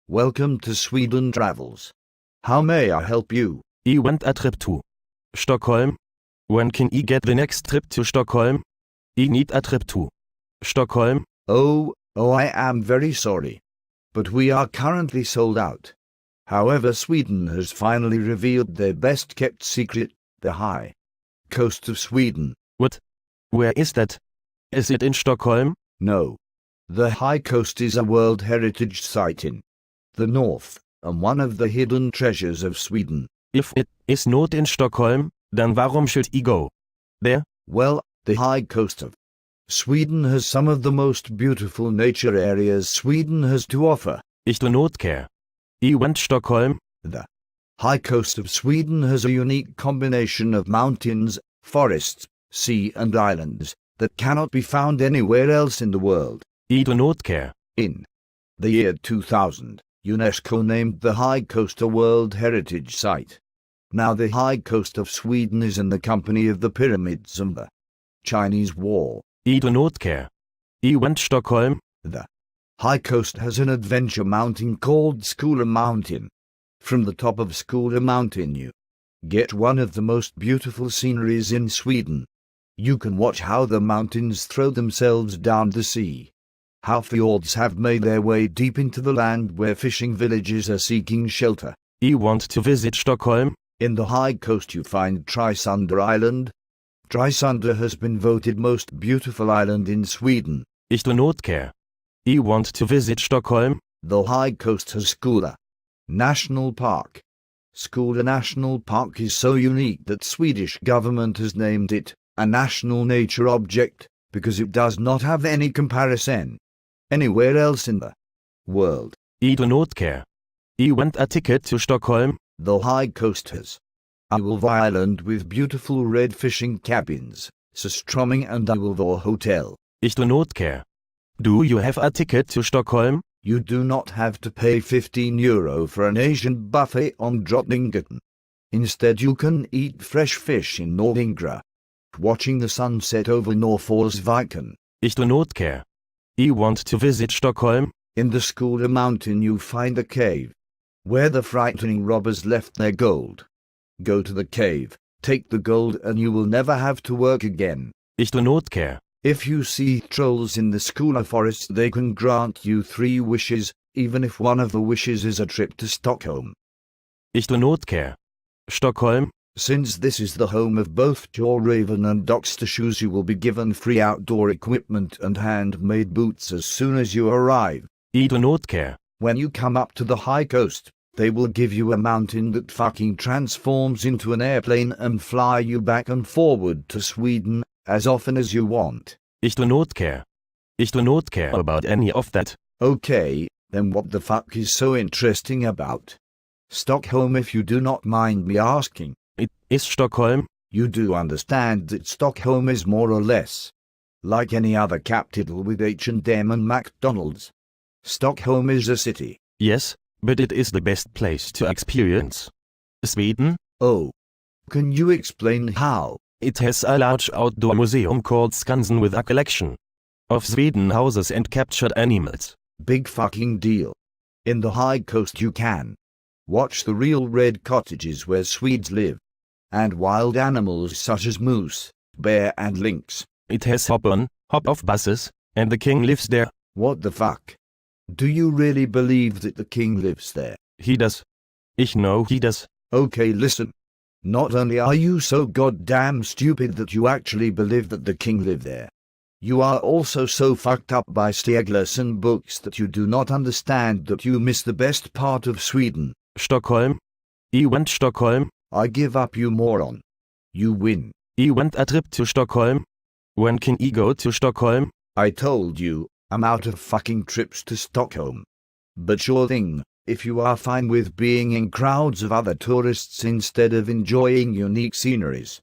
Welcome to Sweden Travels. How may I help you? I want a trip to Stockholm. When can I get the next trip to Stockholm? I need a trip to Stockholm. Oh, I am very sorry. But we are currently sold out. However, Sweden has finally revealed their best-kept secret, the high coast of Sweden. What? Where is that? Is it in Stockholm? No. The high coast is a World Heritage Site in the north, and one of the hidden treasures of Sweden. If it is not in Stockholm, then warum should I go there? Well, the high coast of Sweden has some of the most beautiful nature areas Sweden has to offer. Ich do not care. I want Stockholm. The high coast of Sweden has a unique combination of mountains, forests, sea and islands that cannot be found anywhere else in the world. I do not care. In the year 2000, UNESCO named the high coast a World Heritage Site. Now the high coast of Sweden is in the company of the pyramids and the Chinese Wall. I do not care. I want Stockholm. The high coast has an adventure mountain called Skula Mountain. From the top of Skula Mountain you get one of the most beautiful sceneries in Sweden. You can watch how the mountains throw themselves down the sea, how fjords have made their way deep into the land where fishing villages are seeking shelter. I want to visit Stockholm. In the high coast you find Trisunder Island. Trisunder has been voted most beautiful island in Sweden. Ich do not care. I want to visit Stockholm. The high coast has Skula National Park. Skula National Park is so unique that Swedish government has named it a national nature object because it does not have any comparison anywhere else in the world. I do not care. I want a ticket to Stockholm. The high coast has Ulva Island with beautiful red fishing cabins, Surströmming and Ulva Hotel. Ich do not care. Do you have a ticket to Stockholm? You do not have to pay €15 for an Asian buffet on Drottninggatan. Instead you can eat fresh fish in Nordingra, watching the sunset over Norrfors. Ich do not care. I want to visit Stockholm. In the Skula Mountain you find a cave, where the frightening robbers left their gold. Go to the cave, take the gold and you will never have to work again. Ich do not care. If you see trolls in the Skula forest they can grant you 3 wishes, even if one of the wishes is a trip to Stockholm. Ich do not care. Stockholm. Since this is the home of both Fjällräven and Docksta shoes you will be given free outdoor equipment and handmade boots as soon as you arrive. I do not care. When you come up to the high coast, they will give you a mountain that fucking transforms into an airplane and fly you back and forward to Sweden as often as you want. Ich do not care. Ich do not care about any of that. Okay, then what the fuck is so interesting about Stockholm, if you do not mind me asking? It is Stockholm. You do understand that Stockholm is more or less like any other capital with H&M and McDonald's. Stockholm is a city. Yes, but it is the best place to experience Sweden. Oh. Can you explain how? It has a large outdoor museum called Skansen with a collection of Sweden houses and captured animals. Big fucking deal. In the high coast you can watch the real red cottages where Swedes live, and wild animals such as moose, bear and lynx. It has hop-on, hop-off buses, and the king lives there. What the fuck? Do you really believe that the king lives there? He does. Ich know he does. Okay, listen. Not only are you so goddamn stupid that you actually believe that the king lived there, you are also so fucked up by Steglerson books that you do not understand that you miss the best part of Sweden. Stockholm. I want Stockholm. I give up, you moron. You win. I want a trip to Stockholm. When can I go to Stockholm? I told you, I'm out of fucking trips to Stockholm. But sure thing, if you are fine with being in crowds of other tourists instead of enjoying unique sceneries.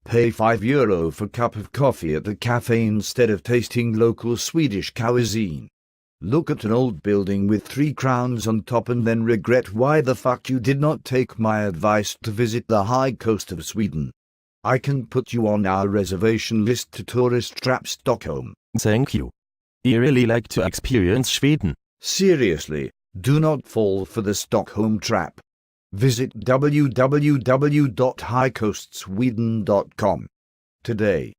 Pay €5 for a cup of coffee at the cafe instead of tasting local Swedish cuisine. Look at an old building with 3 crowns on top and then regret why the fuck you did not take my advice to visit the high coast of Sweden. I can put you on our reservation list to tourist trap Stockholm. Thank you. I really like to experience Sweden. Seriously, Do not fall for the Stockholm trap. Visit www.highcoastsweden.com today.